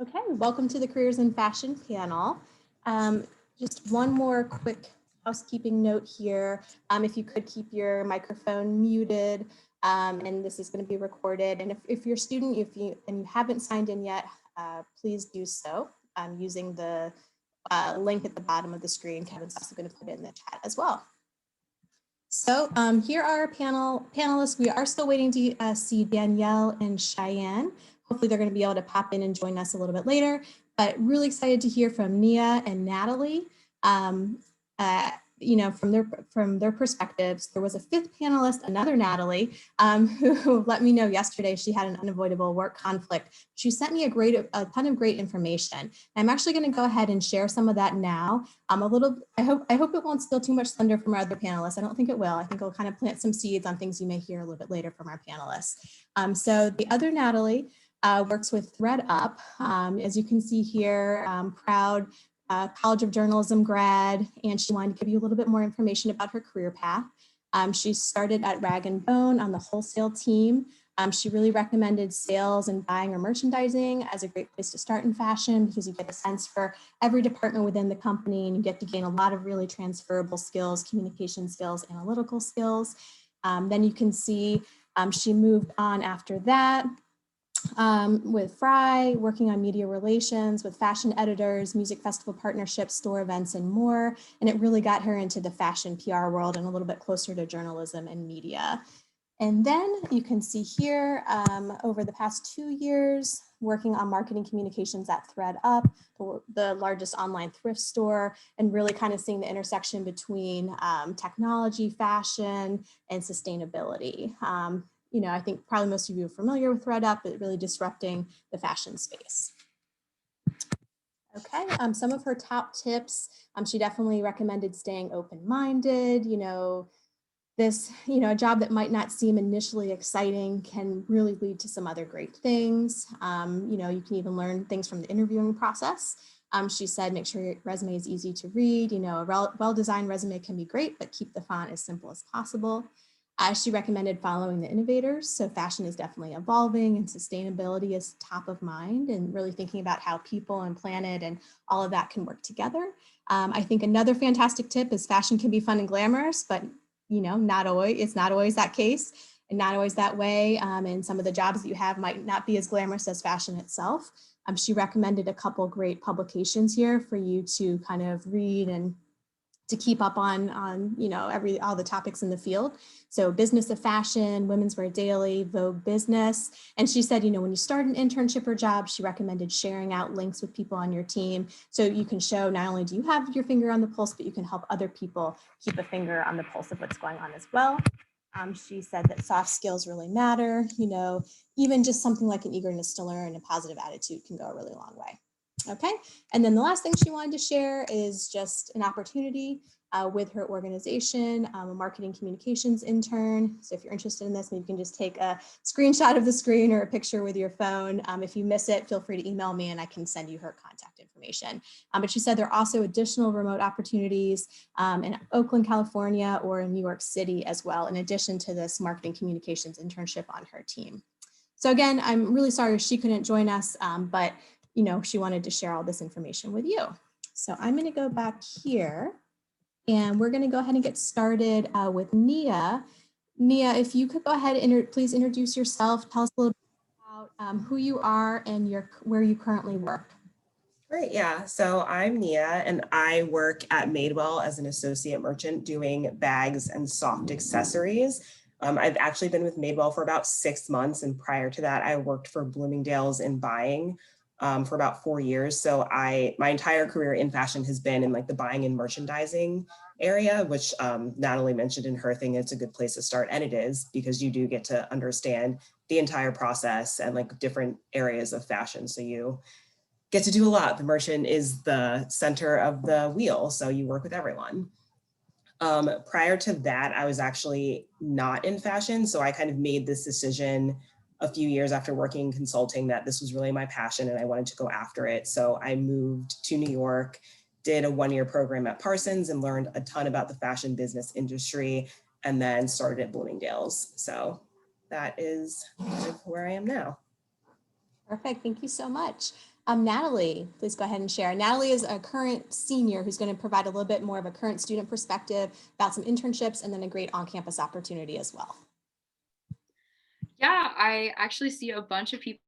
Okay, welcome to the Careers in Fashion panel. Just one more quick housekeeping note here. If you could keep your microphone muted, and this is going to be recorded. And if you're a student, if you haven't signed in yet, please do so using the link at the bottom of the screen. Kevin's also going to put it in the chat as well. So here are our panelists. We are still waiting to see Danielle and Cheyenne. Hopefully they're going to be able to pop in and join us a little bit later, but really excited to hear from Nia and Natalie. You know, from their perspectives. There was a fifth panelist, another Natalie, who let me know yesterday she had an unavoidable work conflict. She sent me a ton of great information. I'm actually going to go ahead and share some of that now. I hope it won't steal too much thunder from our other panelists. I don't think it will. I think it'll kind of plant some seeds on things you may hear a little bit later from our panelists. So the other Natalie works with ThreadUp. As you can see here, proud College of Journalism grad, and she wanted to give you a little bit more information about her career path. She started at Rag & Bone on the wholesale team. She really recommended sales and buying or merchandising as a great place to start in fashion because you get a sense for every department within the company and you get to gain a lot of really transferable skills, communication skills, analytical skills. Then you can see she moved on after that. With Fry, working on media relations, with fashion editors, music festival partnerships, store events, and more. And it really got her into the fashion PR world and a little bit closer to journalism and media. And then you can see here, over the past 2 years, working on marketing communications at ThreadUp, the largest online thrift store, and really kind of seeing the intersection between technology, fashion, and sustainability. You know, I think probably most of you are familiar with ThreadUp, but really disrupting the fashion space. Okay, some of her top tips, she definitely recommended staying open-minded. You know, a job that might not seem initially exciting can really lead to some other great things. You know, you can even learn things from the interviewing process. She said, make sure your resume is easy to read. You know, a well-designed resume can be great, but keep the font as simple as possible. She recommended following the innovators. So fashion is definitely evolving and sustainability is top of mind and really thinking about how people and planet and all of that can work together. I think another fantastic tip is fashion can be fun and glamorous, but you know, it's not always that case and not always that way. And some of the jobs that you have might not be as glamorous as fashion itself. She recommended a couple great publications here for you to kind of read and to keep up on you know, all the topics in the field. So Business of Fashion, Women's Wear Daily, Vogue Business. And she said, you know, when you start an internship or job, she recommended sharing out links with people on your team. So you can show not only do you have your finger on the pulse, but you can help other people keep a finger on the pulse of what's going on as well. She said that soft skills really matter. You know, even just something like an eagerness to learn, a positive attitude can go a really long way. Okay, and then the last thing she wanted to share is just an opportunity with her organization, a marketing communications intern. So if you're interested in this, maybe you can just take a screenshot of the screen or a picture with your phone. If you miss it, feel free to email me and I can send you her contact information. But she said there are also additional remote opportunities in Oakland, California, or in New York City as well, in addition to this marketing communications internship on her team. So again, I'm really sorry she couldn't join us, but you know, she wanted to share all this information with you. So I'm going to go back here and we're going to go ahead and get started with Nia. Nia, if you could go ahead and please introduce yourself, tell us a little bit about who you are and where you currently work. Great, yeah. So I'm Nia and I work at Madewell as an associate merchant doing bags and soft accessories. I've actually been with Madewell for about 6 months, and prior to that, I worked for Bloomingdale's in buying for about 4 years. So my entire career in fashion has been in like the buying and merchandising area, which Natalie mentioned in her thing. It's a good place to start, and it is, because you do get to understand the entire process and like different areas of fashion. So you get to do a lot. The merchant is the center of the wheel, so you work with everyone. Prior to that, I was actually not in fashion. So I kind of made this decision a few years after working in consulting that this was really my passion and I wanted to go after it. So I moved to New York, did a 1-year program at Parsons and learned a ton about the fashion business industry, and then started at Bloomingdale's. So that is kind of where I am now. Perfect, thank you so much. Natalie, please go ahead and share. Natalie is a current senior who's going to provide a little bit more of a current student perspective about some internships and then a great on-campus opportunity as well. Yeah, I actually see a bunch of people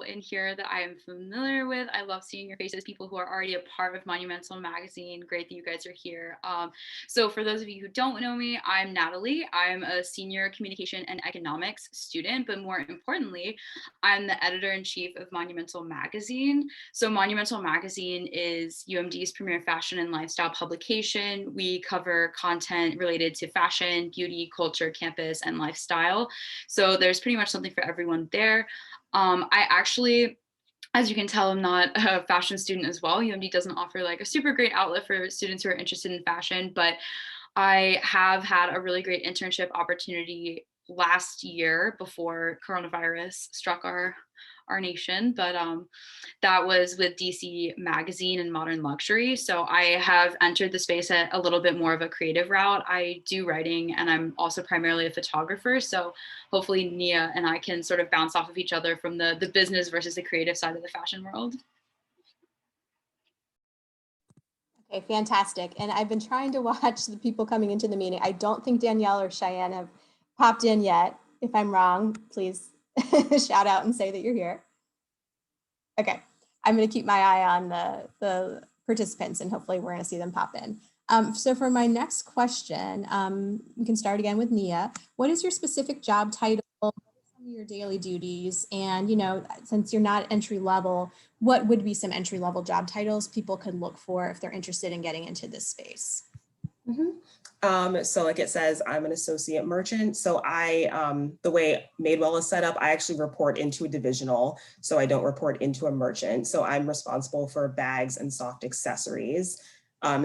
in here that I am familiar with. I love seeing your faces, people who are already a part of Monumental Magazine. Great that you guys are here. So for those of you who don't know me, I'm Natalie. I'm a senior communication and economics student, but more importantly, I'm the editor-in-chief of Monumental Magazine. So Monumental Magazine is UMD's premier fashion and lifestyle publication. We cover content related to fashion, beauty, culture, campus, and lifestyle. So there's pretty much something for everyone there. I actually, as you can tell, I'm not a fashion student as well. UMD doesn't offer like a super great outlet for students who are interested in fashion, but I have had a really great internship opportunity last year before coronavirus struck our nation. But that was with DC Magazine and Modern Luxury. So I have entered the space at a little bit more of a creative route. I do writing and I'm also primarily a photographer. So hopefully Nia and I can sort of bounce off of each other from the business versus the creative side of the fashion world. Okay, fantastic. And I've been trying to watch the people coming into the meeting. I don't think Danielle or Cheyenne have popped in yet. If I'm wrong, please shout out and say that you're here. Okay, I'm going to keep my eye on the participants and hopefully we're going to see them pop in. So for my next question, we can start again with Nia. What is your specific job title? What are some of your daily duties? And, you know, since you're not entry level, what would be some entry level job titles people could look for if they're interested in getting into this space? So like it says, I'm an associate merchant. So the way Madewell is set up, I actually report into a divisional. So I don't report into a merchant. So I'm responsible for bags and soft accessories.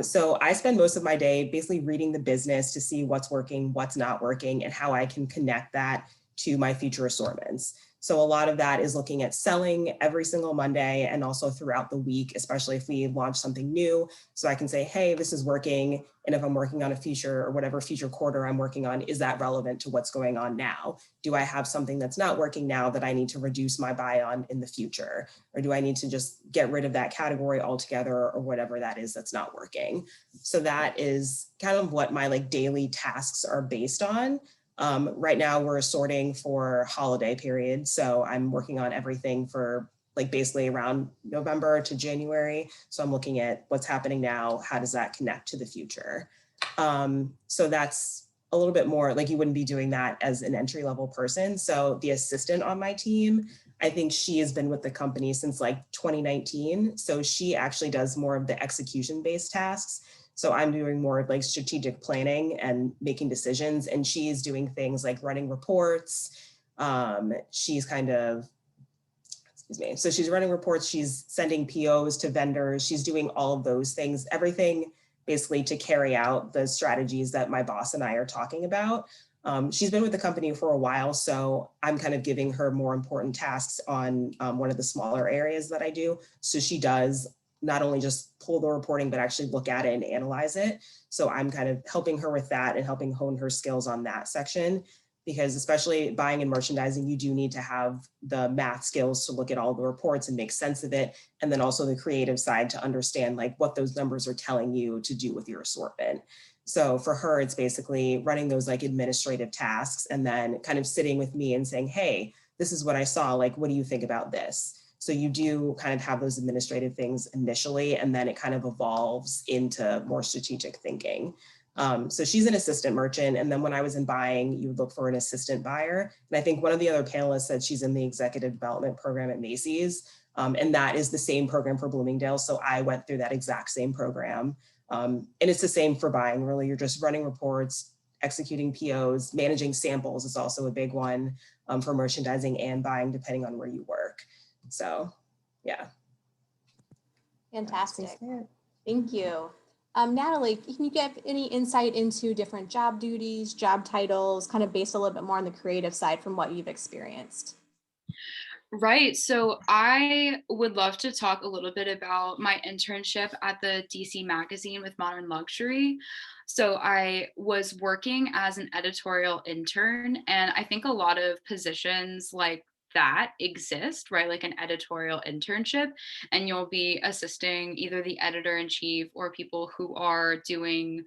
So I spend most of my day basically reading the business to see what's working, what's not working, and how I can connect that to my future assortments. So a lot of that is looking at selling every single Monday and also throughout the week, especially if we launch something new. So I can say, hey, this is working. And if I'm working on a feature or whatever feature quarter I'm working on, is that relevant to what's going on now? Do I have something that's not working now that I need to reduce my buy on in the future? Or do I need to just get rid of that category altogether or whatever that is that's not working? So that is kind of what my like daily tasks are based on. Right now we're sorting for holiday period. So I'm working on everything for like basically around November to January. So I'm looking at what's happening now. How does that connect to the future? So that's a little bit more like you wouldn't be doing that as an entry level person. So the assistant on my team, I think she has been with the company since like 2019. So she actually does more of the execution based tasks. So I'm doing more like strategic planning and making decisions, and she's doing things like running reports. She's kind of, excuse me, so she's running reports, she's sending POs to vendors, she's doing all of those things, everything basically to carry out the strategies that my boss and I are talking about. She's been with the company for a while, so I'm kind of giving her more important tasks on one of the smaller areas that I do. So she does not only just pull the reporting, but actually look at it and analyze it. So I'm kind of helping her with that and helping hone her skills on that section, because especially buying and merchandising, you do need to have the math skills to look at all the reports and make sense of it. And then also the creative side to understand like what those numbers are telling you to do with your assortment. So for her, it's basically running those like administrative tasks and then kind of sitting with me and saying, hey, this is what I saw, like, what do you think about this? So you do kind of have those administrative things initially, and then it kind of evolves into more strategic thinking. So she's an assistant merchant. And then when I was in buying, you would look for an assistant buyer. And I think one of the other panelists said she's in the executive development program at Macys. And that is the same program for Bloomingdale's. So I went through that exact same program. And it's the same for buying, really. You're just running reports, executing POs, managing samples is also a big one for merchandising and buying, depending on where you work. So, yeah. Fantastic. Thank you. Natalie, can you give any insight into different job duties, job titles, kind of based a little bit more on the creative side from what you've experienced? Right. So I would love to talk a little bit about my internship at the DC Magazine with Modern Luxury. So I was working as an editorial intern, and I think a lot of positions like that exist, right? Like an editorial internship, and you'll be assisting either the editor-in-chief or people who are doing,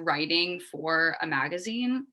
writing for a magazine.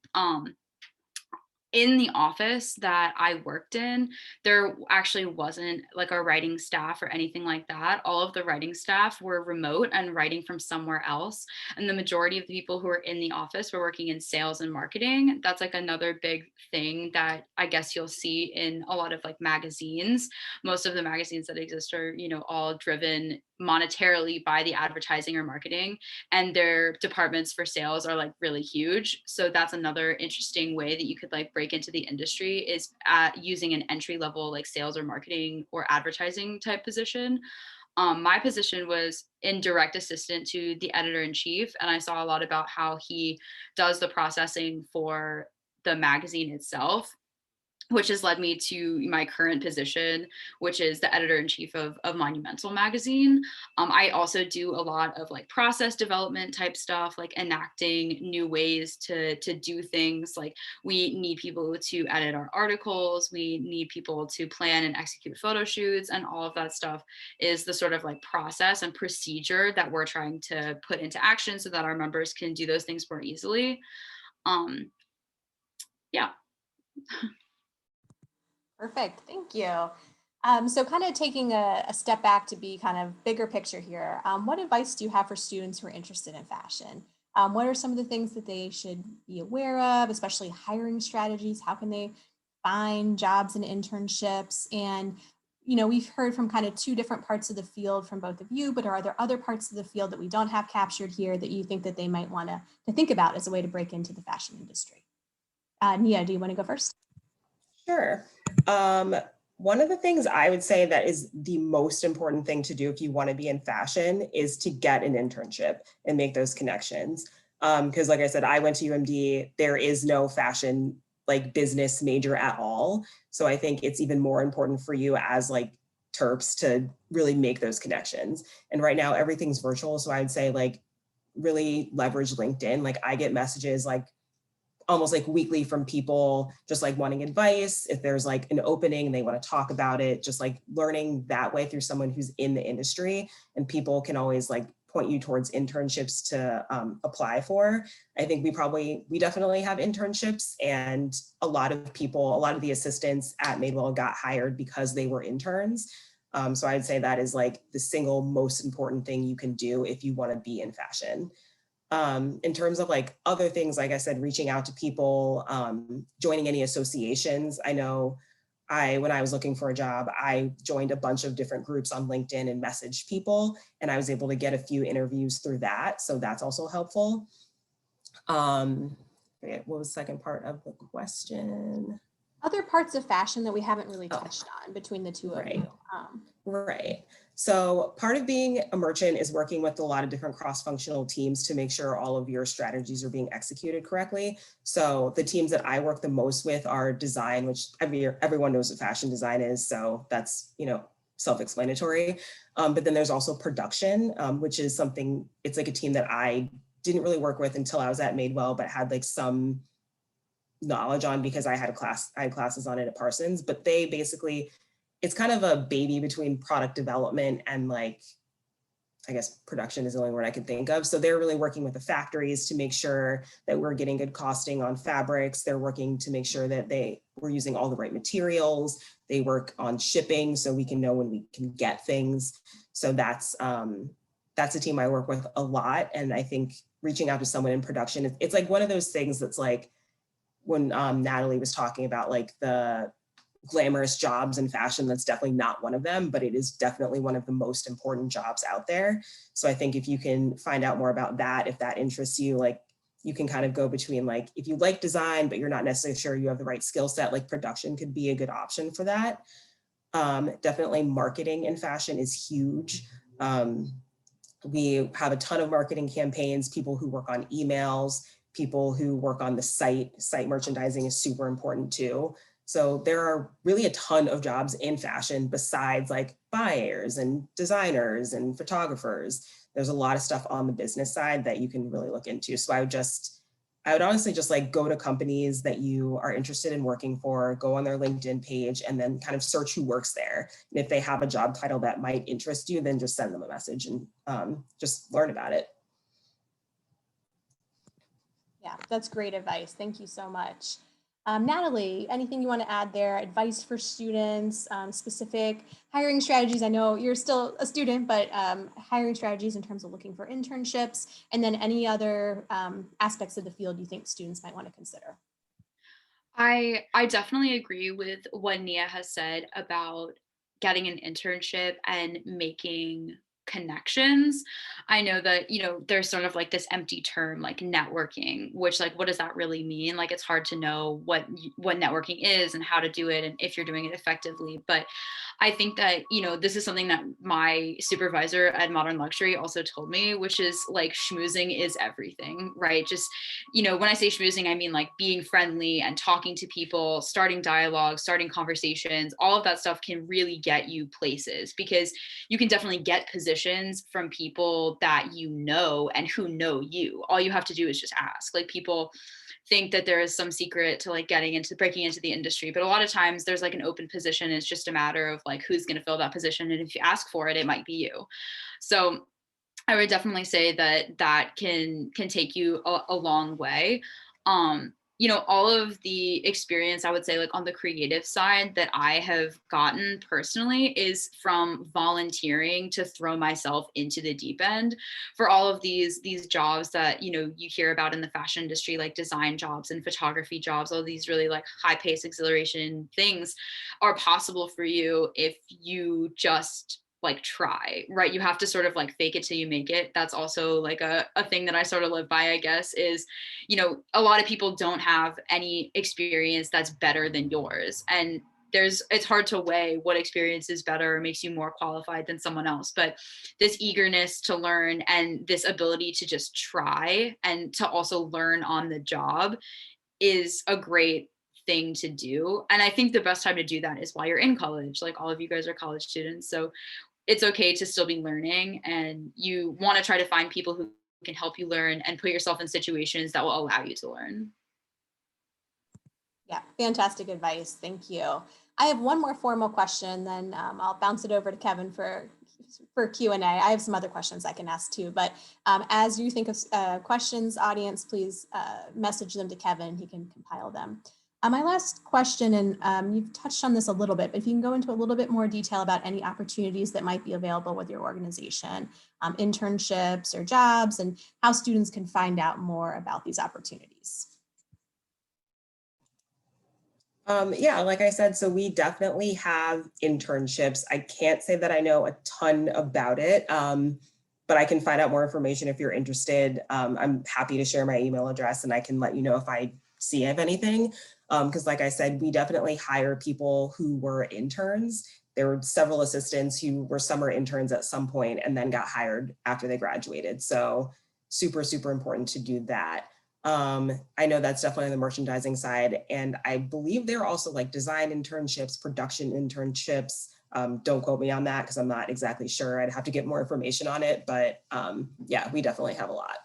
In the office that I worked in, there actually wasn't like a writing staff or anything like that. All of the writing staff were remote and writing from somewhere else. And the majority of the people who were in the office were working in sales and marketing. That's like another big thing that I guess you'll see in a lot of like magazines. Most of the magazines that exist are, all driven monetarily by the advertising or marketing, and their departments for sales are like really huge. So that's another interesting way that you could like break into the industry, is using an entry level like sales or marketing or advertising type position. My position was in direct assistant to the editor in chief, and I saw a lot about how he does the processing for the magazine itself, which has led me to my current position, which is the editor-in-chief of Monumental Magazine. I also do a lot of like process development type stuff, like enacting new ways to do things. Like we need people to edit our articles, we need people to plan and execute photo shoots, and all of that stuff is the sort of like process and procedure that we're trying to put into action so that our members can do those things more easily. Yeah. Perfect. Thank you. So kind of taking a step back to be kind of bigger picture here, what advice do you have for students who are interested in fashion? What are some of the things that they should be aware of, especially hiring strategies? How can they find jobs and internships? And, we've heard from kind of two different parts of the field from both of you, but are there other parts of the field that we don't have captured here that you think that they might want to think about as a way to break into the fashion industry? Nia, do you want to go first? Sure. One of the things I would say that is the most important thing to do if you want to be in fashion is to get an internship and make those connections. Because like I said, I went to UMD, there is no fashion like business major at all. So I think it's even more important for you as like Terps to really make those connections. And right now everything's virtual. So I'd say like really leverage LinkedIn. Like I get messages like almost like weekly from people just like wanting advice. If there's like an opening and they want to talk about it, just like learning that way through someone who's in the industry, and people can always like point you towards internships to apply for. I think we definitely have internships, and a lot of the assistants at Madewell got hired because they were interns. So I'd say that is like the single most important thing you can do if you want to be in fashion. In terms of like other things, like I said, reaching out to people, joining any associations. I know when I was looking for a job, I joined a bunch of different groups on LinkedIn and messaged people, and I was able to get a few interviews through that. So that's also helpful. What was the second part of the question? Other parts of fashion that we haven't really touched on between the two of you. Right. So part of being a merchant is working with a lot of different cross-functional teams to make sure all of your strategies are being executed correctly. So the teams that I work the most with are design, which everyone knows what fashion design is. So that's, self-explanatory. But then there's also production, which is something, it's like a team that I didn't really work with until I was at Madewell, but had like some knowledge on because I had classes on it at Parsons. But they basically, it's kind of a baby between product development and like, I guess production is the only word I can think of. So they're really working with the factories to make sure that we're getting good costing on fabrics. They're working to make sure that we're using all the right materials. They work on shipping so we can know when we can get things. So that's a team I work with a lot. And I think reaching out to someone in production, it's like one of those things that's like when Natalie was talking about like the glamorous jobs in fashion, that's definitely not one of them, but it is definitely one of the most important jobs out there. So I think if you can find out more about that, if that interests you, like you can kind of go between like, if you like design, but you're not necessarily sure you have the right skill set, like production could be a good option for that. Definitely marketing in fashion is huge. We have a ton of marketing campaigns, people who work on emails, people who work on the site merchandising is super important too. So there are really a ton of jobs in fashion besides like buyers and designers and photographers. There's a lot of stuff on the business side that you can really look into. So I would just I would honestly just like go to companies that you are interested in working for, go on their LinkedIn page, and then kind of search who works there. And if they have a job title that might interest you, then just send them a message and just learn about it. Yeah, that's great advice. Thank you so much. Natalie, anything you want to add there? Advice for students, specific hiring strategies? I know you're still a student, but hiring strategies in terms of looking for internships, and then any other aspects of the field you think students might want to consider. I definitely agree with what Nia has said about getting an internship and making connections. I know that, there's sort of like this empty term like networking, which like what does that really mean? Like it's hard to know what networking is and how to do it and if you're doing it effectively. But I think that, this is something that my supervisor at Modern Luxury also told me, which is like schmoozing is everything, right? Just, when I say schmoozing, I mean like being friendly and talking to people, starting dialogue, starting conversations, all of that stuff can really get you places because you can definitely get positions from people that you know and who know you. All you have to do is just ask. Like people think that there is some secret to like breaking into the industry, but a lot of times there's like an open position. It's just a matter of like who's going to fill that position, and if you ask for it, it might be you. So I would definitely say that can take you a long way. All of the experience, I would say, like on the creative side that I have gotten personally is from volunteering to throw myself into the deep end for all of these jobs that, you hear about in the fashion industry, like design jobs and photography jobs. All these really like high pace exhilaration things are possible for you if you just like try, right? You have to sort of like fake it till you make it. That's also like a thing that I sort of live by, I guess, is, a lot of people don't have any experience that's better than yours. And it's hard to weigh what experience is better or makes you more qualified than someone else. But this eagerness to learn and this ability to just try and to also learn on the job is a great thing to do. And I think the best time to do that is while you're in college. Like all of you guys are college students. So it's okay to still be learning, and you want to try to find people who can help you learn and put yourself in situations that will allow you to learn. Yeah, fantastic advice. Thank you. I have one more formal question, then I'll bounce it over to Kevin for Q&A. I have some other questions I can ask too, but as you think of questions, audience, please message them to Kevin. He can compile them. My last question, and you've touched on this a little bit, but if you can go into a little bit more detail about any opportunities that might be available with your organization, internships or jobs, and how students can find out more about these opportunities. Yeah, like I said, so we definitely have internships. I can't say that I know a ton about it, but I can find out more information if you're interested. I'm happy to share my email address and I can let you know if I see of anything. Because like I said, we definitely hire people who were interns. There were several assistants who were summer interns at some point and then got hired after they graduated. So super, super important to do that. I know that's definitely on the merchandising side. And I believe there are also like design internships, production internships. Don't quote me on that because I'm not exactly sure. I'd have to get more information on it. But yeah, we definitely have a lot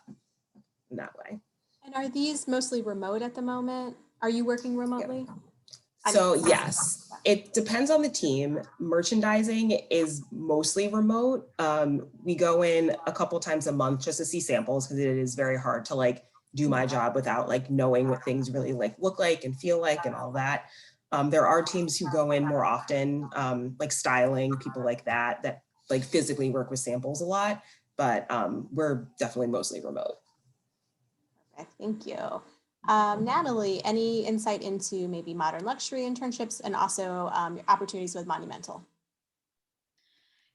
in that way. And are these mostly remote at the moment? Are you working remotely? Yeah. So yes, it depends on the team. Merchandising is mostly remote. We go in a couple times a month just to see samples because it is very hard to like do my job without like knowing what things really like look like and feel like and all that. There are teams who go in more often, like styling, people like that like physically work with samples a lot, but we're definitely mostly remote. Perfect, thank you. Natalie, any insight into maybe Modern Luxury internships and also opportunities with Monumental?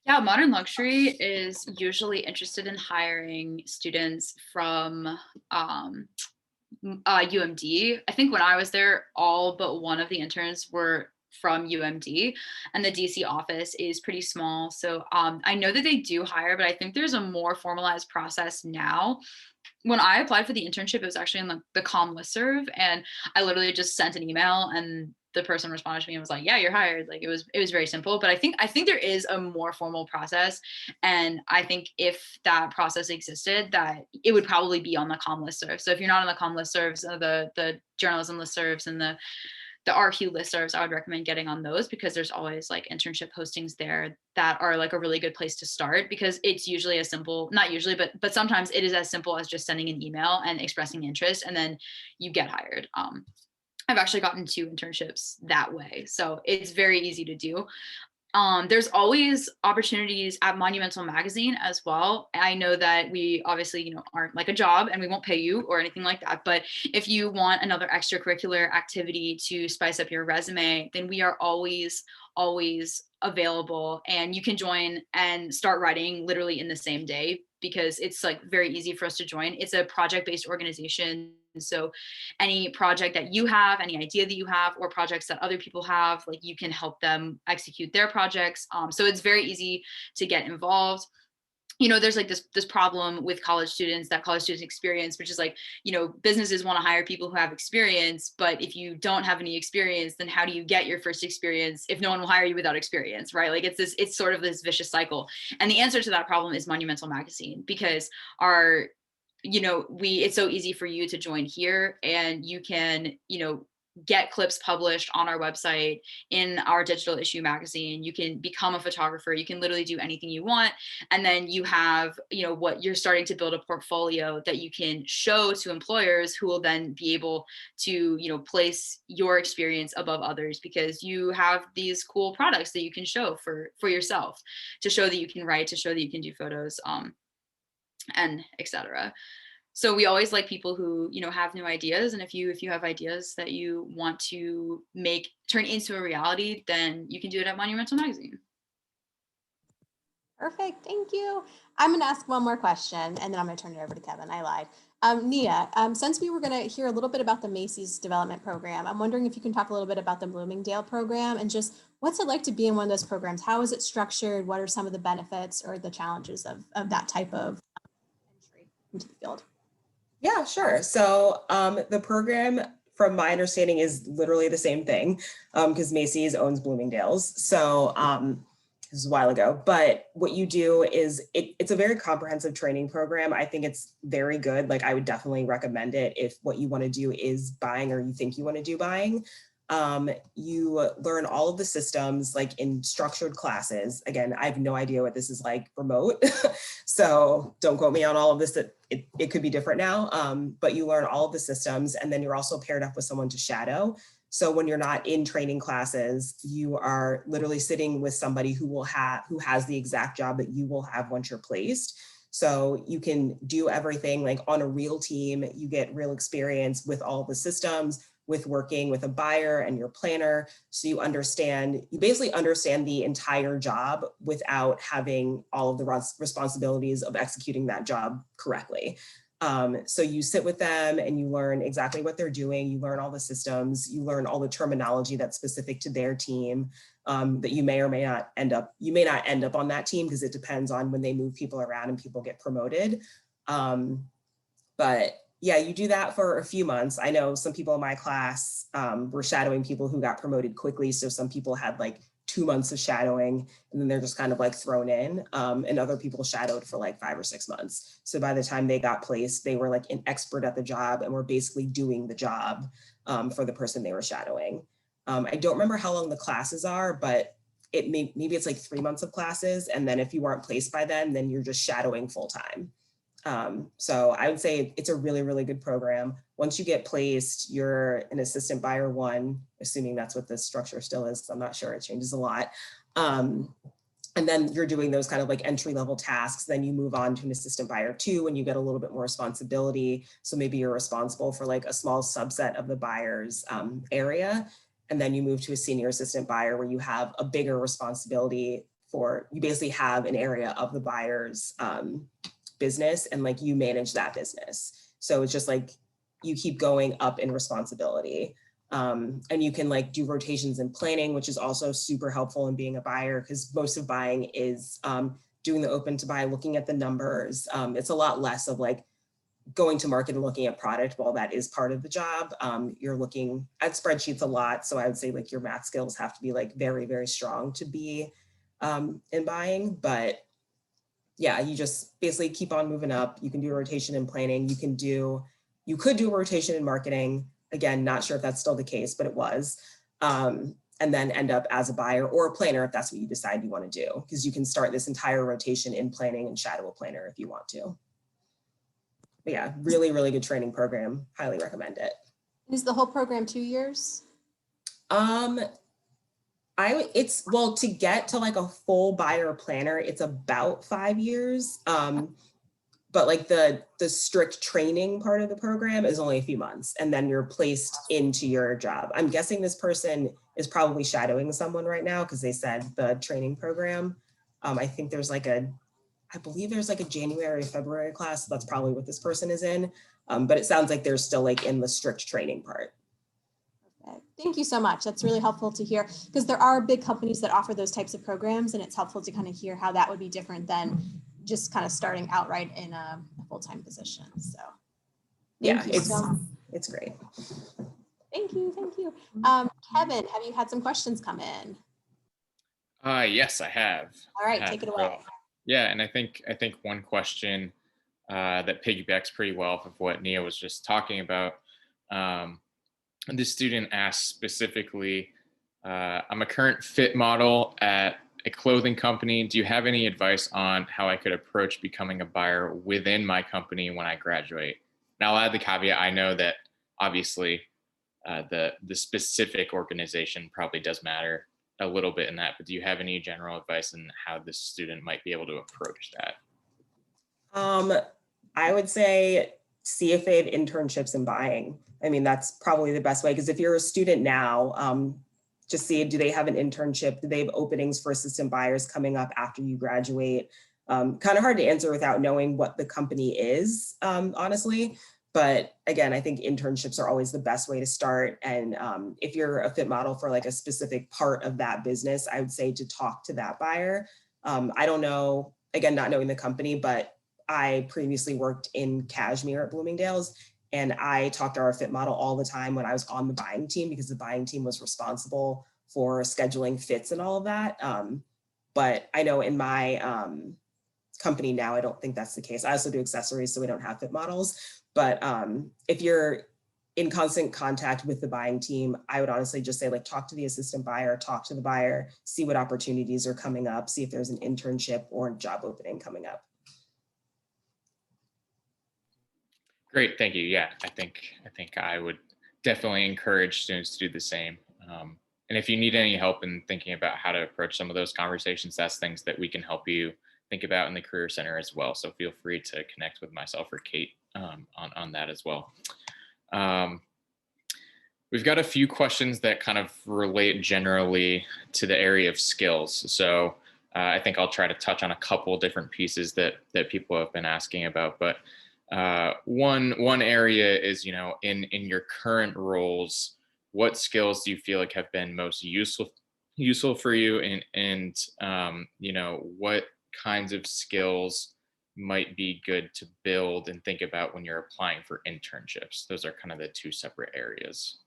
Yeah, Modern Luxury is usually interested in hiring students from UMD. I think when I was there, all but one of the interns were from UMD, and the DC office is pretty small. So I know that they do hire, but I think there's a more formalized process now. When I applied for the internship, it was actually in the COM listserv, and I literally just sent an email and the person responded to me and was like, yeah, you're hired. Like it was very simple. But I think there is a more formal process. And I think if that process existed, that it would probably be on the comm listserv. So if you're not on the comm listservs, the journalism listservs and the RQ listservs, I would recommend getting on those, because there's always like internship postings there that are like a really good place to start, because it's usually as simple, not usually, but sometimes it is as simple as just sending an email and expressing interest, and then you get hired. I've actually gotten 2 internships that way. So it's very easy to do. There's always opportunities at Monumental Magazine as well. I know that we obviously, aren't like a job and we won't pay you or anything like that. But if you want another extracurricular activity to spice up your resume, then we are always available, and you can join and start writing literally in the same day, because it's like very easy for us to join. It's a project-based organization. So any project that you have, any idea that you have, or projects that other people have, like you can help them execute their projects. So it's very easy to get involved. There's like this problem with college students that college students experience, which is like, businesses want to hire people who have experience, but if you don't have any experience, then how do you get your first experience if no one will hire you without experience, right? Like it's sort of this vicious cycle. And the answer to that problem is Monumental Magazine, because it's so easy for you to join here, and you can, get clips published on our website, in our digital issue magazine. You can become a photographer. You can literally do anything you want. And then you have, what you're starting to build a portfolio that you can show to employers, who will then be able to, place your experience above others, because you have these cool products that you can show for yourself, to show that you can write, to show that you can do photos, and etc. So we always like people who, have new ideas. And if you have ideas that you want to turn into a reality, then you can do it at Monumental Magazine. Perfect. Thank you. I'm going to ask one more question, and then I'm going to turn it over to Kevin. I lied. Nia, since we were going to hear a little bit about the Macys development program, I'm wondering if you can talk a little bit about the Bloomingdale program, and just what's it like to be in one of those programs? How is it structured? What are some of the benefits or the challenges of that type of entry into the field? Yeah, sure. So the program, from my understanding, is literally the same thing, because Macys owns Bloomingdale's. So this was a while ago, but what you do is it's a very comprehensive training program. I think it's very good. Like, I would definitely recommend it if what you want to do is buying, or you think you want to do buying. You learn all of the systems like in structured classes. Again, I have no idea what this is like remote. So don't quote me on all of this, that it could be different now, but you learn all of the systems, and then you're also paired up with someone to shadow. So when you're not in training classes, you are literally sitting with somebody who has the exact job that you will have once you're placed. So you can do everything like on a real team. You get real experience with all the systems, with working with a buyer and your planner. So you basically understand the entire job without having all of the responsibilities of executing that job correctly. So you sit with them and you learn exactly what they're doing. You learn all the systems, you learn all the terminology that's specific to their team, that you may or may not end up on that team, because it depends on when they move people around and people get promoted. But yeah, you do that for a few months. I know some people in my class were shadowing people who got promoted quickly. So some people had like 2 months of shadowing, and then they're just kind of like thrown in, and other people shadowed for like 5 or 6 months. So by the time they got placed, they were like an expert at the job and were basically doing the job for the person they were shadowing. I don't remember how long the classes are, but maybe it's like 3 months of classes. And then if you weren't placed by then you're just shadowing full time. So I would say it's a really, really good program. Once you get placed, you're an assistant buyer 1, assuming that's what this structure still is, because I'm not sure, it changes a lot. And then you're doing those kind of like entry level tasks. Then you move on to an assistant buyer 2, and you get a little bit more responsibility. So maybe you're responsible for like a small subset of the buyer's area. And then you move to a senior assistant buyer, where you have a bigger responsibility you basically have an area of the buyer's business, and like you manage that business. So it's just like you keep going up in responsibility. And you can like do rotations in planning, which is also super helpful in being a buyer, because most of buying is doing the open to buy, looking at the numbers. It's a lot less of like going to market and looking at product, while that is part of the job, you're looking at spreadsheets a lot. So I would say like your math skills have to be like very, very strong to be in buying. But yeah, you just basically keep on moving up. You can do a rotation in planning. You could do a rotation in marketing. Again, not sure if that's still the case, but it was. And then end up as a buyer or a planner if that's what you decide you want to do, because you can start this entire rotation in planning and shadow a planner if you want to. But yeah, really, really good training program. Highly recommend it. Is the whole program 2 years? It's well, to get to like a full buyer planner, it's about 5 years. But like the strict training part of the program is only a few months, and then you're placed into your job. I'm guessing this person is probably shadowing someone right now because they said the training program. I think there's like I believe there's like a January, February class. So that's probably what this person is in. But it sounds like they're still like in the strict training part. Thank you so much. That's really helpful to hear, because there are big companies that offer those types of programs, and it's helpful to kind of hear how that would be different than just kind of starting outright in a full-time position. So yeah, it's great. Thank you. Kevin, have you had some questions come in? Yes, I have. All right, take it away. Yeah, and I think one question that piggybacks pretty well off of what Nia was just talking about. The student asked specifically, I'm a current fit model at a clothing company. Do you have any advice on how I could approach becoming a buyer within my company when I graduate? And I'll add the caveat, I know that obviously the specific organization probably does matter a little bit in that, but do you have any general advice on how this student might be able to approach that? I would say see if they have internships in buying. I mean, that's probably the best way, because if you're a student now, just see, do they have an internship? Do they have openings for assistant buyers coming up after you graduate? Kind of hard to answer without knowing what the company is, honestly. But again, I think internships are always the best way to start. And if you're a fit model for like a specific part of that business, I would say to talk to that buyer. I don't know, again, not knowing the company, but I previously worked in cashmere at Bloomingdale's, and I talked to our fit model all the time when I was on the buying team, because the buying team was responsible for scheduling fits and all of that. But I know in my company now, I don't think that's the case. I also do accessories, so we don't have fit models. But if you're in constant contact with the buying team, I would honestly just say, like, talk to the assistant buyer, talk to the buyer, see what opportunities are coming up, see if there's an internship or a job opening coming up. Great, thank you. Yeah, I think I would definitely encourage students to do the same. And if you need any help in thinking about how to approach some of those conversations, that's things that we can help you think about in the Career Center as well. So feel free to connect with myself or Kate on that as well. We've got a few questions that kind of relate generally to the area of skills. So I think I'll try to touch on a couple different pieces that people have been asking about. But one area is, you know, in your current roles, what skills do you feel like have been most useful for you, and you know, what kinds of skills might be good to build and think about when you're applying for internships? Those are kind of the two separate areas.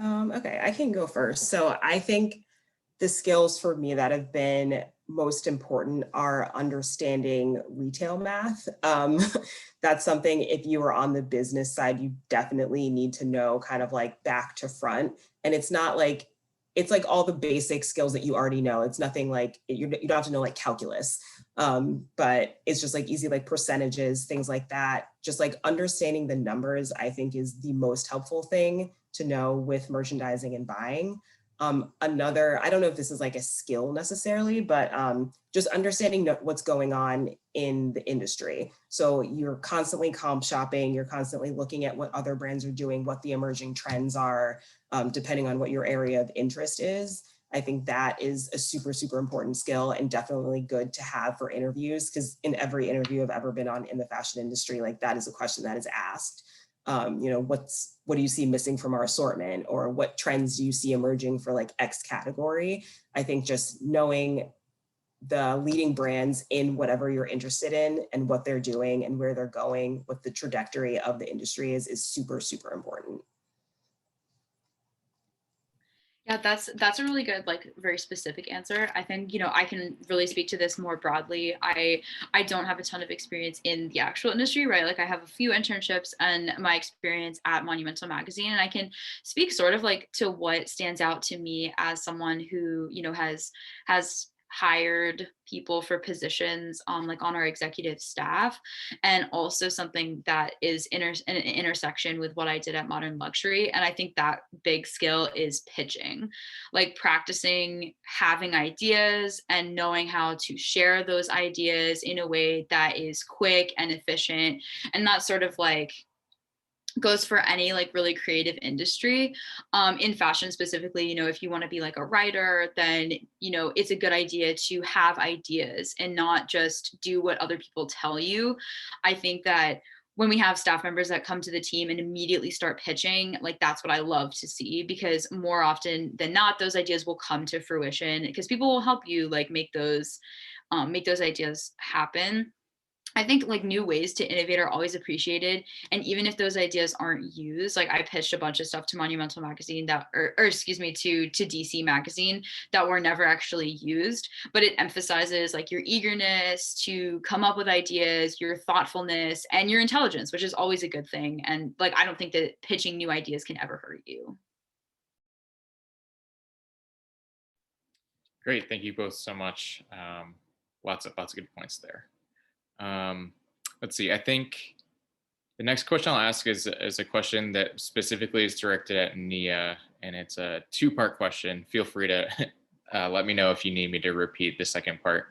Okay, I can go first. So I think the skills for me that have been most important are understanding retail math. That's something, if you are on the business side, you definitely need to know kind of like back to front. And it's not like, it's like all the basic skills that you already know. It's nothing like, you don't have to know like calculus, but it's just like easy, like percentages, things like that. Just like understanding the numbers, I think, is the most helpful thing to know with merchandising and buying. Another, I don't know if this is like a skill necessarily, but just understanding what's going on in the industry. So you're constantly comp shopping, you're constantly looking at what other brands are doing, what the emerging trends are, depending on what your area of interest is. I think that is a super, super important skill, and definitely good to have for interviews, because in every interview I've ever been on in the fashion industry, like that is a question that is asked. You know, what do you see missing from our assortment, or what trends do you see emerging for like X category? I think just knowing the leading brands in whatever you're interested in and what they're doing and where they're going, what the trajectory of the industry is super, super important. Yeah, that's a really good, like, very specific answer. I think, I can really speak to this more broadly. I don't have a ton of experience in the actual industry, right? Like, I have a few internships and my experience at Monumental Magazine, and I can speak sort of like to what stands out to me as someone who, has hired people for positions like on our executive staff, and also something that is an intersection with what I did at Modern Luxury. And I think that big skill is pitching, like practicing having ideas and knowing how to share those ideas in a way that is quick and efficient. And that's sort of like goes for any like really creative industry. In fashion specifically, if you want to be like a writer, then it's a good idea to have ideas and not just do what other people tell you. I think that when we have staff members that come to the team and immediately start pitching, like, that's what I love to see, because more often than not, those ideas will come to fruition because people will help you like make those ideas happen. I think like new ways to innovate are always appreciated. And even if those ideas aren't used, like, I pitched a bunch of stuff to Monumental Magazine or excuse me, to DC Magazine that were never actually used, but it emphasizes like your eagerness to come up with ideas, your thoughtfulness, and your intelligence, which is always a good thing. And like, I don't think that pitching new ideas can ever hurt you. Great, thank you both so much. Lots of good points there. Let's see. I think the next question I'll ask is a question that specifically is directed at Nia, and it's a two-part question. Feel free to let me know if you need me to repeat the second part.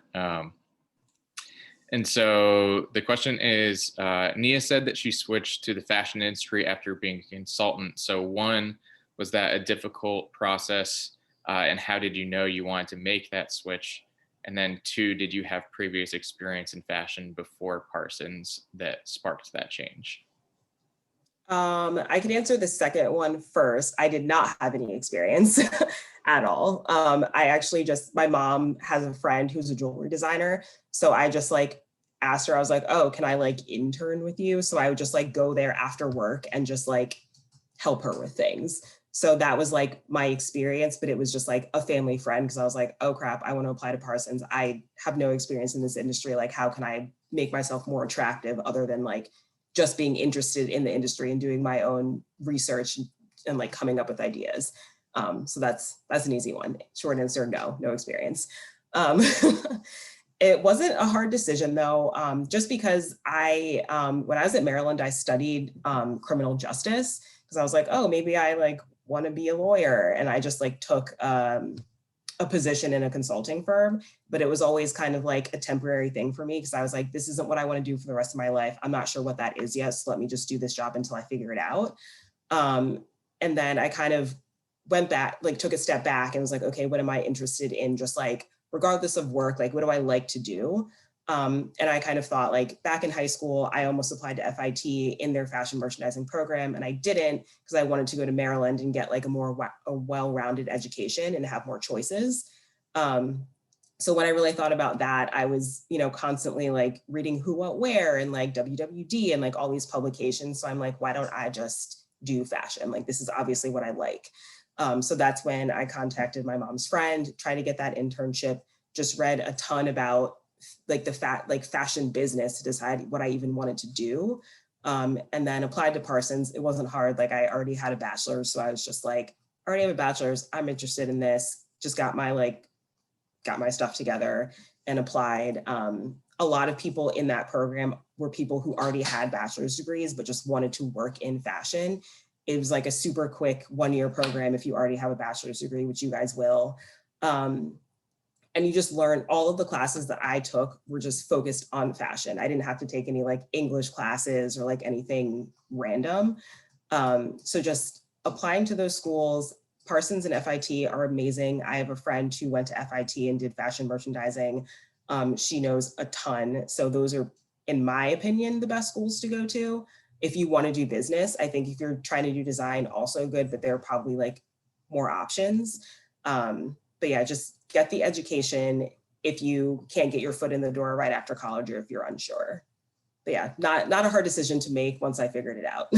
And so the question is, Nia said that she switched to the fashion industry after being a consultant. So one, was that a difficult process? And how did you know you wanted to make that switch? And then two, did you have previous experience in fashion before Parsons that sparked that change? I can answer the second one first. I did not have any experience at all. I actually my mom has a friend who's a jewelry designer. So I just like asked her, I was like, oh, can I like intern with you? So I would just like go there after work and just like help her with things. So that was like my experience, but it was just like a family friend, because I was like, oh crap, I want to apply to Parsons. I have no experience in this industry. Like, how can I make myself more attractive other than like just being interested in the industry and doing my own research and like coming up with ideas. So that's an easy one. Short answer, no experience. It wasn't a hard decision though, just because when I was at Maryland, I studied criminal justice, because I was like, oh, maybe I like want to be a lawyer. And I just like took a position in a consulting firm, but it was always kind of like a temporary thing for me, because I was like, this isn't what I want to do for the rest of my life. I'm not sure what that is yet. So let me just do this job until I figure it out. And then I kind of went back, like took a step back and was like, okay, what am I interested in? Just like, regardless of work, like, what do I like to do? And I kind of thought, like, back in high school, I almost applied to FIT in their fashion merchandising program, and I didn't, because I wanted to go to Maryland and get like a well-rounded education and have more choices. So when I really thought about that, I was, constantly like reading Who What Wear and like WWD and like all these publications. So I'm like, why don't I just do fashion? Like, this is obviously what I like. So that's when I contacted my mom's friend, trying to get that internship, just read a ton about like fashion business to decide what I even wanted to do. And then applied to Parsons. It wasn't hard. Like, I already had a bachelor's. So I was just like, I already have a bachelor's. I'm interested in this. Just got my stuff together and applied. A lot of people in that program were people who already had bachelor's degrees, but just wanted to work in fashion. It was like a super quick 1-year program if you already have a bachelor's degree, which you guys will. And you just learn, all of the classes that I took were just focused on fashion. I didn't have to take any like English classes or like anything random. So just applying to those schools. Parsons and FIT are amazing. I have a friend who went to FIT and did fashion merchandising. She knows a ton. So those are, in my opinion, the best schools to go to. If you want to do business, I think if you're trying to do design, also good, but there are probably like more options. But yeah, just get the education. if you can't get your foot in the door right after college or if you're unsure. But yeah, not a hard decision to make once I figured it out.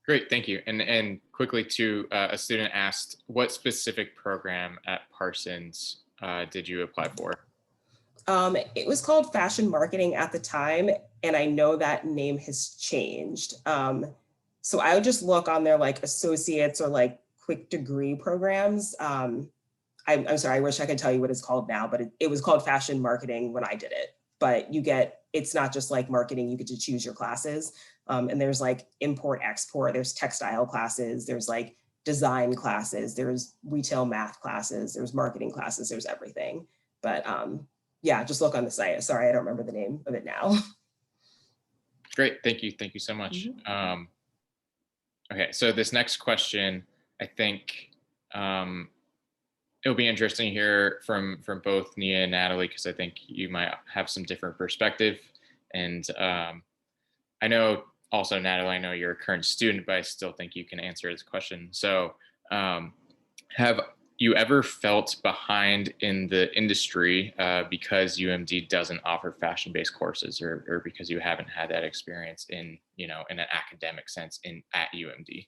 Great, thank you. And quickly too, a student asked, what specific program at Parsons did you apply for? It was called fashion marketing at the time, and I know that name has changed. So I would just look on their like associates or like quick degree programs. I'm sorry, I wish I could tell you what it's called now, but it was called fashion marketing when I did it. But it's not just like marketing, you get to choose your classes. And there's like import, export, there's textile classes, there's like design classes, there's retail math classes, there's marketing classes, there's everything. But yeah, just look on the site. Sorry, I don't remember the name of it now. Great, thank you so much. Okay, so this next question, I think it'll be interesting to hear from both Nia and Natalie, because I think you might have some different perspective. And I know also, Natalie, I know you're a current student, but I still think you can answer this question. So have you ever felt behind in the industry because UMD doesn't offer fashion-based courses, or because you haven't had that experience in, in an academic sense at UMD?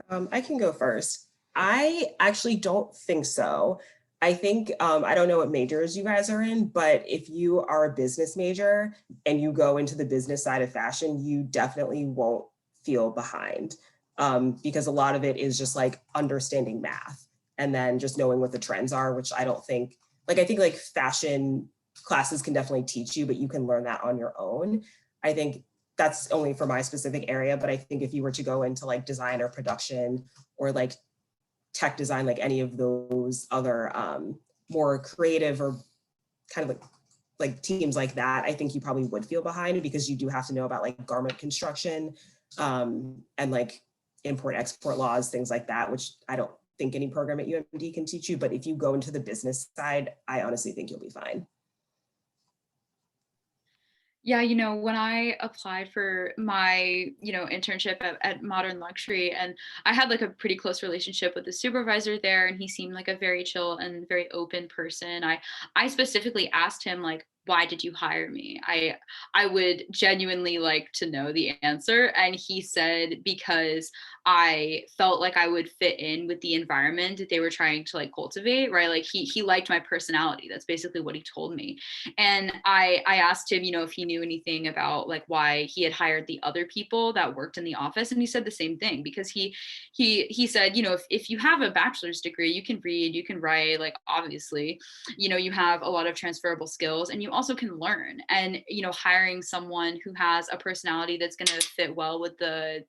I can go first. I actually don't think so. I think, I don't know what majors you guys are in, but if you are a business major and you go into the business side of fashion, you definitely won't feel behind, because a lot of it is just like understanding math and then just knowing what the trends are, which I don't think, I think like fashion classes can definitely teach you, but you can learn that on your own. I think that's only for my specific area, but I think if you were to go into like design or production or like tech design, like any of those other more creative or kind of like teams like that, I think you probably would feel behind, because you do have to know about like garment construction and like import export laws, things like that, which I don't think any program at UMD can teach you. But if you go into the business side, I honestly think you'll be fine. Yeah, when I applied for my, internship at Modern Luxury, and I had like a pretty close relationship with the supervisor there, and he seemed like a very chill and very open person. I specifically asked him, like, why did you hire me? I would genuinely like to know the answer. And he said, because I felt like I would fit in with the environment that they were trying to like cultivate, right? Like he liked my personality. That's basically what he told me. And I asked him, if he knew anything about like why he had hired the other people that worked in the office, and he said the same thing, because he said, if you have a bachelor's degree, you can read, you can write, like obviously, you have a lot of transferable skills, and you also can learn. And hiring someone who has a personality that's going to fit well with the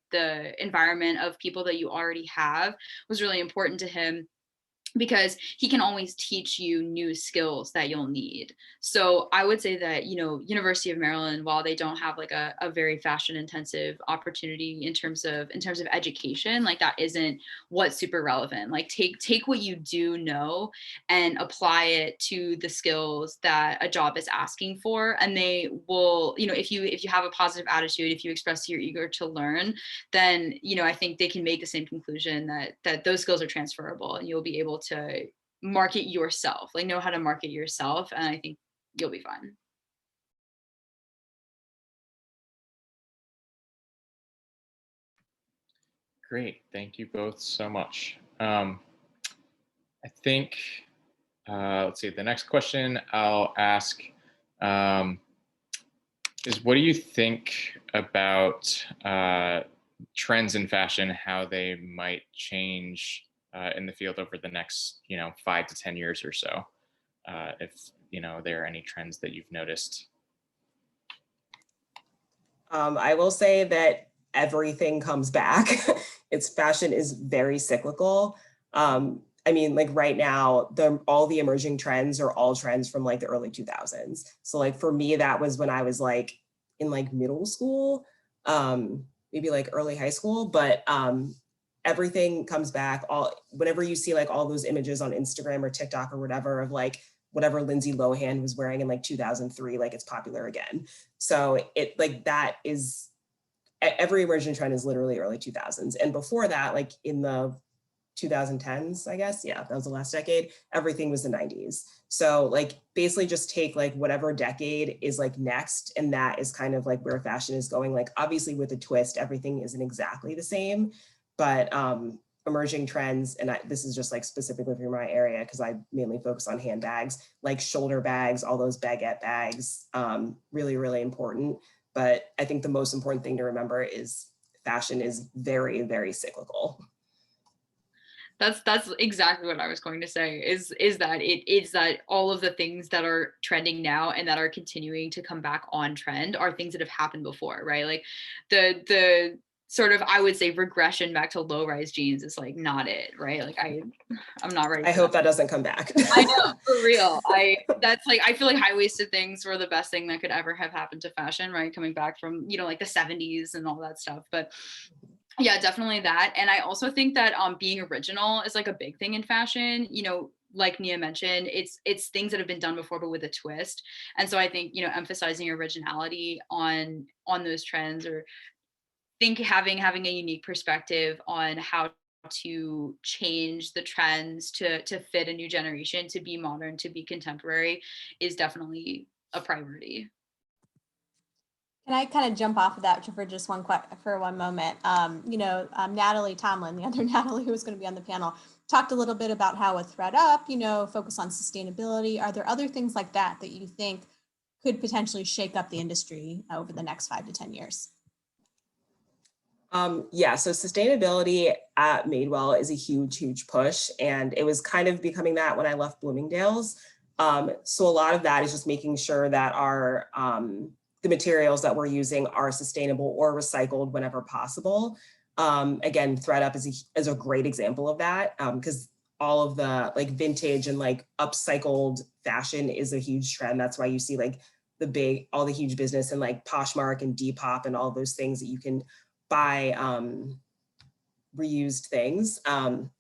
environment of people that you already have was really important to him, because he can always teach you new skills that you'll need. So I would say that, University of Maryland, while they don't have like a very fashion intensive opportunity in terms of education, like that isn't what's super relevant. Like take what you do know and apply it to the skills that a job is asking for. And they will, if you have a positive attitude, if you express you're eager to learn, then, I think they can make the same conclusion that those skills are transferable, and you'll be able to market yourself, like know how to market yourself. And I think you'll be fine. Great, thank you both so much. I think, let's see, the next question I'll ask is, what do you think about trends in fashion, how they might change in the field over the next, 5 to 10 years or so? If, there are any trends that you've noticed. I will say that everything comes back. Fashion is very cyclical. I mean, like right now, all the emerging trends are all trends from like the early 2000s. So like for me, that was when I was like in like middle school, maybe like early high school, but everything comes back. Whenever you see like all those images on Instagram or TikTok or whatever of like whatever Lindsay Lohan was wearing in like 2003, like it's popular again. So it like that is every emerging trend is literally early 2000s. And before that, like in the 2010s, I guess, yeah, that was the last decade, everything was the 90s. So like basically just take like whatever decade is like next, and that is kind of like where fashion is going. Like obviously with a twist, everything isn't exactly the same, but emerging trends, and this is just like specifically for my area because I mainly focus on handbags, like shoulder bags, all those baguette bags, really, really important. But I think the most important thing to remember is fashion is very, very cyclical. That's exactly what I was going to say, is that it's that all of the things that are trending now and that are continuing to come back on trend are things that have happened before, right? Like the sort of, I would say, regression back to low-rise jeans is like not it, right? Like I'm not ready. I hope that doesn't come back. I know, for real. That's like, I feel like high-waisted things were the best thing that could ever have happened to fashion, right? Coming back from, you know, like the 70s and all that stuff. But yeah, definitely that. And I also think that being original is like a big thing in fashion. You know, like Nia mentioned, it's things that have been done before, but with a twist. And so I think, you know, emphasizing originality on those trends, or having a unique perspective on how to change the trends to fit a new generation, to be modern, to be contemporary, is definitely a priority. Can I kind of jump off of that for just for one moment? Natalie Tomlin, the other Natalie who was going to be on the panel, talked a little bit about how with ThreadUp, focus on sustainability. Are there other things like that that you think could potentially shake up the industry over the next 5 to 10 years? Yeah, so sustainability at Madewell is a huge, huge push, and it was kind of becoming that when I left Bloomingdale's. So a lot of that is just making sure that the materials that we're using are sustainable or recycled whenever possible. Again, ThreadUp is a great example of that, because all of the like vintage and like upcycled fashion is a huge trend. That's why you see like all the huge business and like Poshmark and Depop and all those things that you can buy reused things.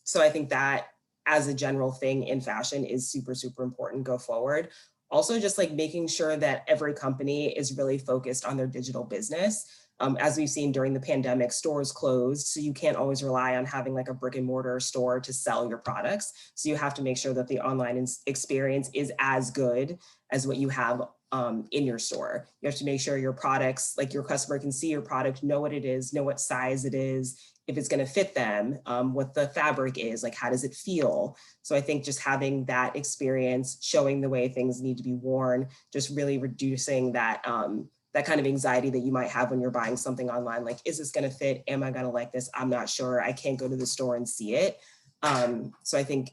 So I think that as a general thing in fashion is super, super important go forward. Also just like making sure that every company is really focused on their digital business. As we've seen during the pandemic, stores closed, so you can't always rely on having like a brick and mortar store to sell your products. So you have to make sure that the online experience is as good as what you have in your store. You have to make sure your products, like your customer can see your product, know what it is, know what size it is, if it's going to fit them, what the fabric is, like how does it feel? So I think just having that experience, showing the way things need to be worn, just really reducing that that kind of anxiety that you might have when you're buying something online. Like, is this going to fit? Am I going to like this? I'm not sure. I can't go to the store and see it. So I think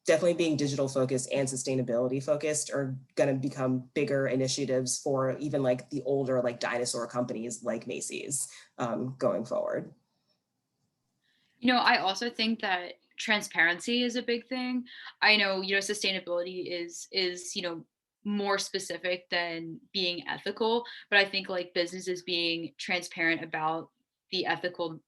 definitely being digital focused and sustainability focused are going to become bigger initiatives for even like the older like dinosaur companies like Macys going forward. You know, I also think that transparency is a big thing. I know, sustainability is, more specific than being ethical, but I think like businesses being transparent about the ethical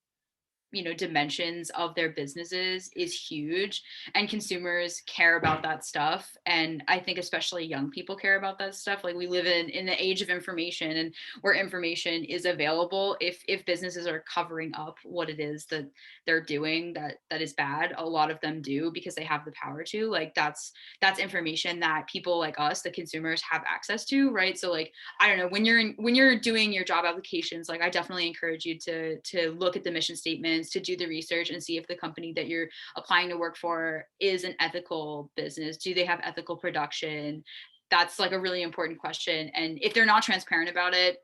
dimensions of their businesses is huge, and consumers care about that stuff. And I think especially young people care about that stuff. Like, we live in the age of information, and where information is available, if businesses are covering up what it is that they're doing that is bad, a lot of them do because they have the power to. Like, that's information that people like us, the consumers, have access to, right? So like, I don't know, when you're doing your job applications, like I definitely encourage you to look at the mission statements, to do the research and see if the company that you're applying to work for is an ethical business. Do they have ethical production? That's like a really important question. And if they're not transparent about it,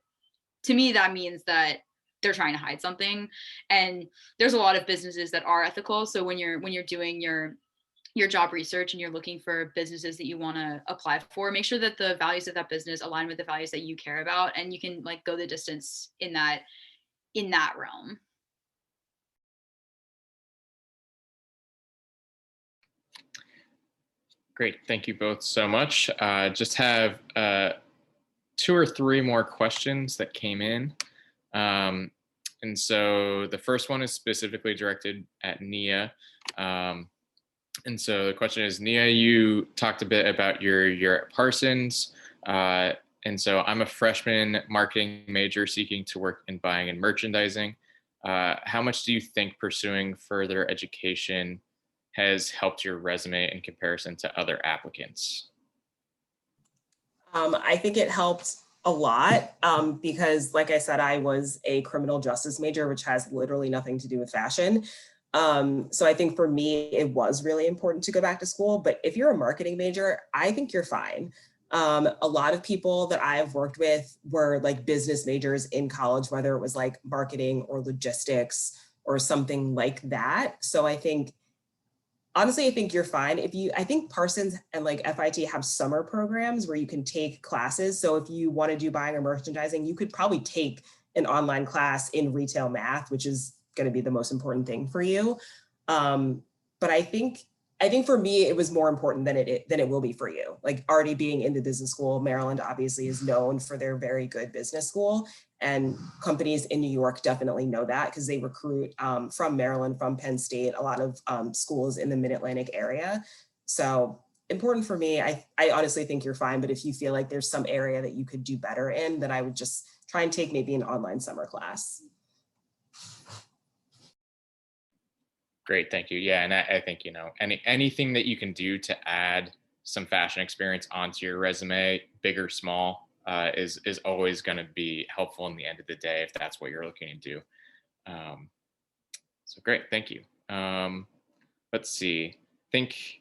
to me, that means that they're trying to hide something. And there's a lot of businesses that are ethical. So when you're doing your job research and you're looking for businesses that you want to apply for, make sure that the values of that business align with the values that you care about, and you can like go the distance in that realm. Great, thank you both so much. Just have 2 or 3 more questions that came in. And so the first one is specifically directed at Nia. And so the question is, Nia, you talked a bit about your at Parsons. And so I'm a freshman marketing major seeking to work in buying and merchandising. How much do you think pursuing further education has helped your resume in comparison to other applicants? I think it helped a lot because, like I said, I was a criminal justice major, which has literally nothing to do with fashion. So I think for me, it was really important to go back to school. But if you're a marketing major, I think you're fine. A lot of people that I've worked with were like business majors in college, whether it was like marketing or logistics or something like that. So I think honestly, I think you're fine. I think Parsons and like FIT have summer programs where you can take classes. So if you want to do buying or merchandising, you could probably take an online class in retail math, which is going to be the most important thing for you. But I think for me, it was more important than it will be for you. Like already being in the business school, Maryland obviously is known for their very good business school. And companies in New York definitely know that because they recruit from Maryland, from Penn State, a lot of schools in the Mid-Atlantic area. So important for me. I honestly think you're fine, but if you feel like there's some area that you could do better in, then I would just try and take maybe an online summer class. Great, thank you. Yeah, and I think anything that you can do to add some fashion experience onto your resume, big or small, is always going to be helpful in the end of the day if that's what you're looking to do. So great, thank you. Let's see. I think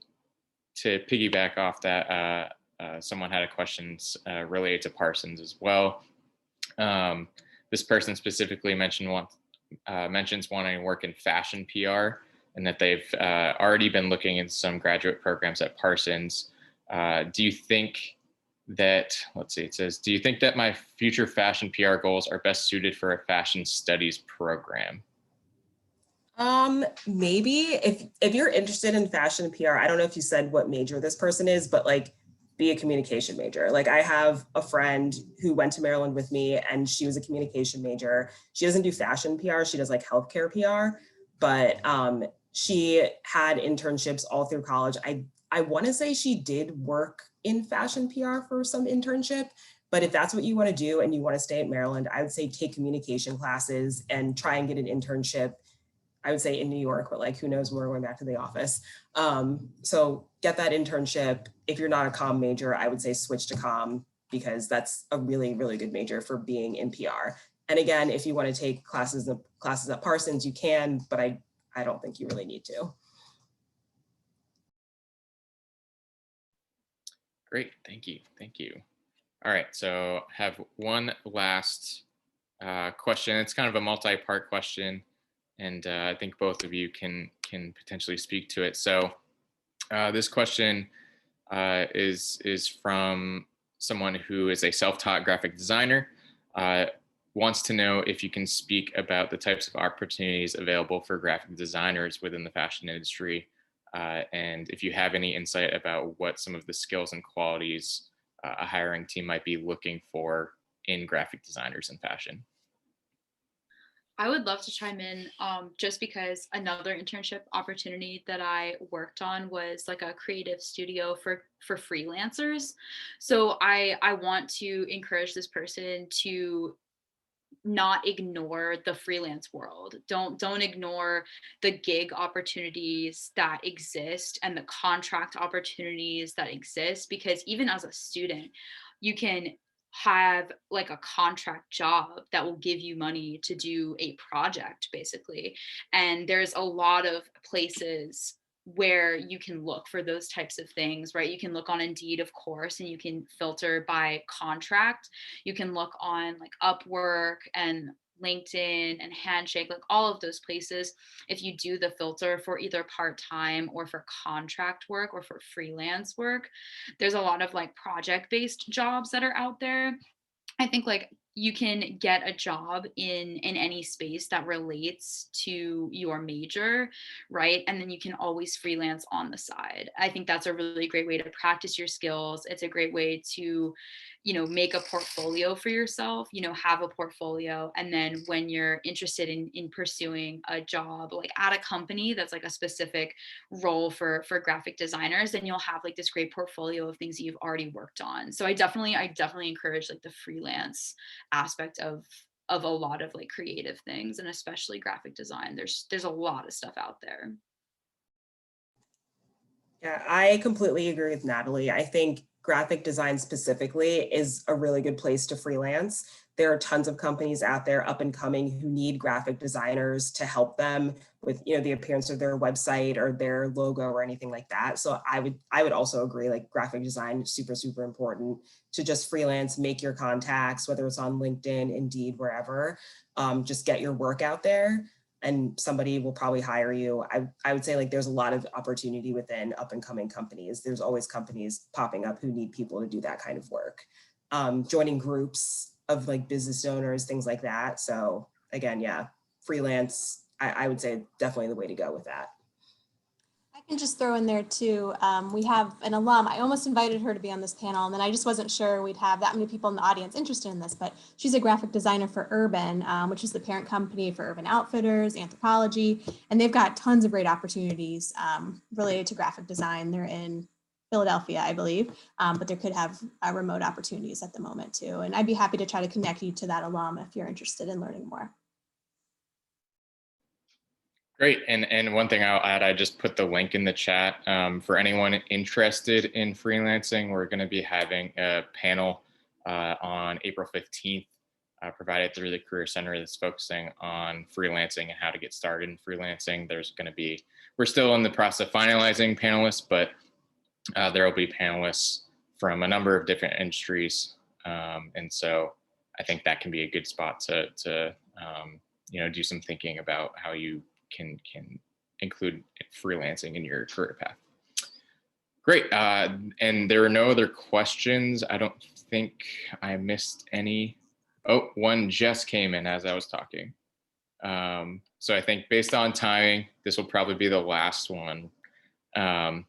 to piggyback off that, someone had a question related to Parsons as well. This person specifically mentions wanting to work in fashion PR, and that they've already been looking in some graduate programs at Parsons. Do you think that, let's see, it says, do you think that my future fashion PR goals are best suited for a fashion studies program? Maybe if you're interested in fashion PR, I don't know if you said what major this person is, but like be a communication major. Like I have a friend who went to Maryland with me and she was a communication major. She doesn't do fashion PR, she does like healthcare PR, but she had internships all through college. I want to say she did work in fashion PR for some internship, but if that's what you want to do and you want to stay at Maryland, I would say take communication classes and try and get an internship. I would say in New York, but like, who knows when we're going back to the office. So get that internship. If you're not a comm major, I would say switch to comm because that's a really, really good major for being in PR. And again, if you want to take classes at Parsons, you can, but I don't think you really need to. Great, thank you, thank you. All right, so have one last question. It's kind of a multi-part question, and I think both of you can potentially speak to it. So this question is from someone who is a self-taught graphic designer. Wants to know if you can speak about the types of opportunities available for graphic designers within the fashion industry, and if you have any insight about what some of the skills and qualities a hiring team might be looking for in graphic designers in fashion. I would love to chime in just because another internship opportunity that I worked on was like a creative studio for freelancers. So I want to encourage this person to not ignore the freelance world. Don't ignore the gig opportunities that exist and the contract opportunities that exist, because even as a student, you can have like a contract job that will give you money to do a project basically. And there's a lot of places where you can look for those types of things, right? You can look on Indeed, of course, and you can filter by contract. You can look on like Upwork and LinkedIn and Handshake, like all of those places. If you do the filter for either part-time or for contract work or for freelance work, there's a lot of like project-based jobs that are out there. I think like you can get a job in any space that relates to your major, right? And then you can always freelance on the side. I think that's a really great way to practice your skills. It's a great way to, make a portfolio for yourself, have a portfolio. And then when you're interested in pursuing a job, like at a company that's like a specific role for graphic designers, then you'll have like this great portfolio of things that you've already worked on. So I definitely encourage like the freelance aspect of a lot of like creative things, and especially graphic design. There's a lot of stuff out there. Yeah, I completely agree with Natalie. I think graphic design specifically is a really good place to freelance. There are tons of companies out there up and coming who need graphic designers to help them with, the appearance of their website or their logo or anything like that. So I would also agree, like graphic design is super, super important to just freelance, make your contacts, whether it's on LinkedIn, Indeed, wherever, just get your work out there and somebody will probably hire you. I would say like there's a lot of opportunity within up and coming companies. There's always companies popping up who need people to do that kind of work. Joining groups of like business owners, things like that. So again, yeah, freelance, I would say definitely the way to go with that. I can just throw in there too, we have an alum. I almost invited her to be on this panel, and then I just wasn't sure we'd have that many people in the audience interested in this, but she's a graphic designer for Urban, which is the parent company for Urban Outfitters, Anthropologie, and they've got tons of great opportunities related to graphic design. They're in Philadelphia, I believe, but there could have remote opportunities at the moment too. And I'd be happy to try to connect you to that alum if you're interested in learning more. Great. And one thing I'll add, I just put the link in the chat. For anyone interested in freelancing, we're going to be having a panel on April 15th, provided through the Career Center, that's focusing on freelancing and how to get started in freelancing. There's going to be, we're still in the process of finalizing panelists, but there will be panelists from a number of different industries. And so I think that can be a good spot to do some thinking about how you can include freelancing in your career path. Great. And there are no other questions. I don't think I missed any. Oh, one just came in as I was talking. So I think based on timing, this will probably be the last one. And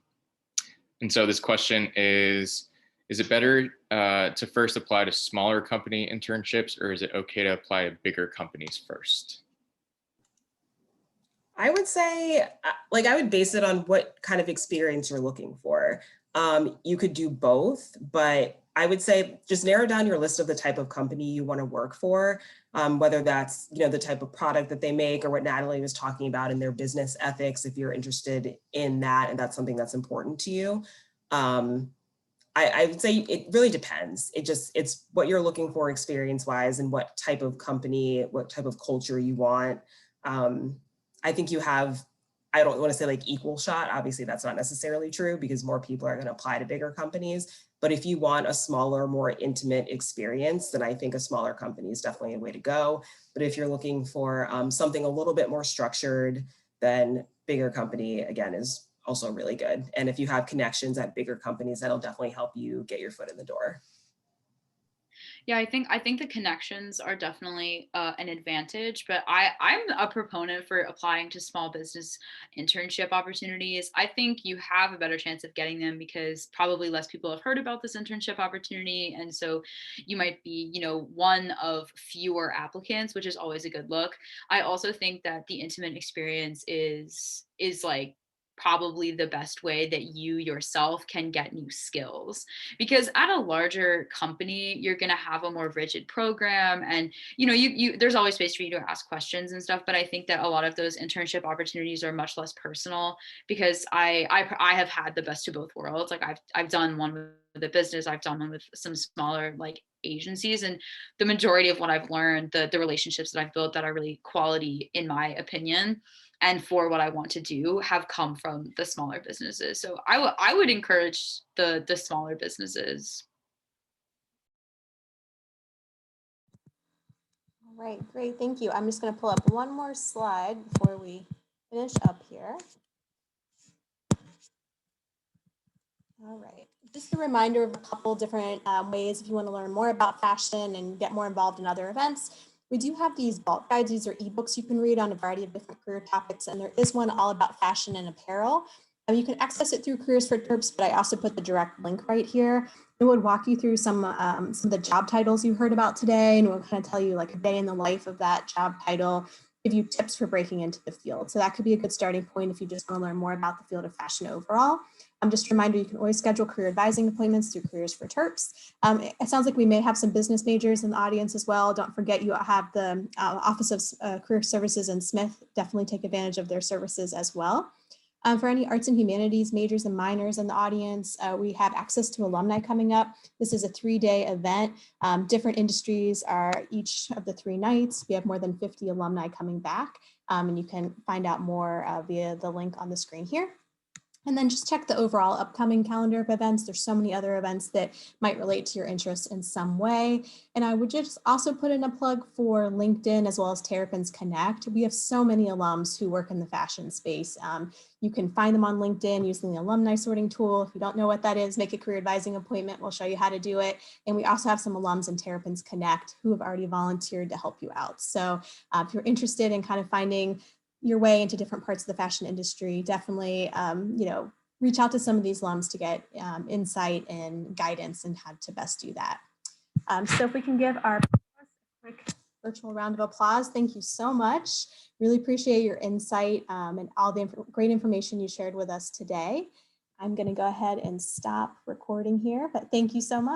so this question is it better to first apply to smaller company internships, or is it okay to apply to bigger companies first? I would say, like, I would base it on what kind of experience you're looking for. You could do both, but I would say just narrow down your list of the type of company you want to work for, whether that's, the type of product that they make or what Natalie was talking about in their business ethics, if you're interested in that and that's something that's important to you. I would say it really depends. It's what you're looking for experience-wise and what type of company, what type of culture you want. I think you have, I don't want to say like equal shot. Obviously, that's not necessarily true because more people are going to apply to bigger companies. But if you want a smaller, more intimate experience, then I think a smaller company is definitely a way to go. But if you're looking for something a little bit more structured, then bigger company, again, is also really good. And if you have connections at bigger companies, that'll definitely help you get your foot in the door. Yeah, I think the connections are definitely an advantage, but I'm a proponent for applying to small business internship opportunities. I think you have a better chance of getting them because probably less people have heard about this internship opportunity, and so you might be, one of fewer applicants, which is always a good look. I also think that the intimate experience is like probably the best way that you yourself can get new skills, because at a larger company you're going to have a more rigid program, and you there's always space for you to ask questions and stuff, but I think that a lot of those internship opportunities are much less personal because I have had the best of both worlds. Like I've done one with a business, I've done one with some smaller like agencies, and the majority of what I've learned, the relationships that I've built that are really quality in my opinion and for what I want to do, have come from the smaller businesses. So I would encourage the smaller businesses. All right, great, thank you. I'm just going to pull up one more slide before we finish up here. All right, Just a reminder of a couple different ways if you want to learn more about fashion and get more involved in other events. We do have these bulk guides. These are ebooks you can read on a variety of different career topics, and there is one all about fashion and apparel. You can access it through Careers for Terps, but I also put the direct link right here. It would walk you through some of the job titles you heard about today, and it will kind of tell you like a day in the life of that job title, give you tips for breaking into the field. So that could be a good starting point if you just want to learn more about the field of fashion overall. Just a reminder, you can always schedule career advising appointments through Careers for Terps. It sounds like we may have some business majors in the audience as well. Don't forget you have the Office of Career Services in Smith. Definitely take advantage of their services as well. For any arts and humanities majors and minors in the audience, we have access to alumni coming up. This is a 3-day event. Different industries are each of the 3 nights. We have more than 50 alumni coming back, and you can find out more via the link on the screen here. And then just check the overall upcoming calendar of events. There's so many other events that might relate to your interests in some way. And I would just also put in a plug for LinkedIn as well as Terrapins Connect. We have so many alums who work in the fashion space. You can find them on LinkedIn using the alumni sorting tool. If you don't know what that is, make a career advising appointment. We'll show you how to do it. And we also have some alums in Terrapins Connect who have already volunteered to help you out. So if you're interested in kind of finding your way into different parts of the fashion industry, definitely, reach out to some of these alums to get insight and guidance and how to best do that. So if we can give our quick virtual round of applause. Thank you so much. Really appreciate your insight and all the great information you shared with us today. I'm going to go ahead and stop recording here, but thank you so much.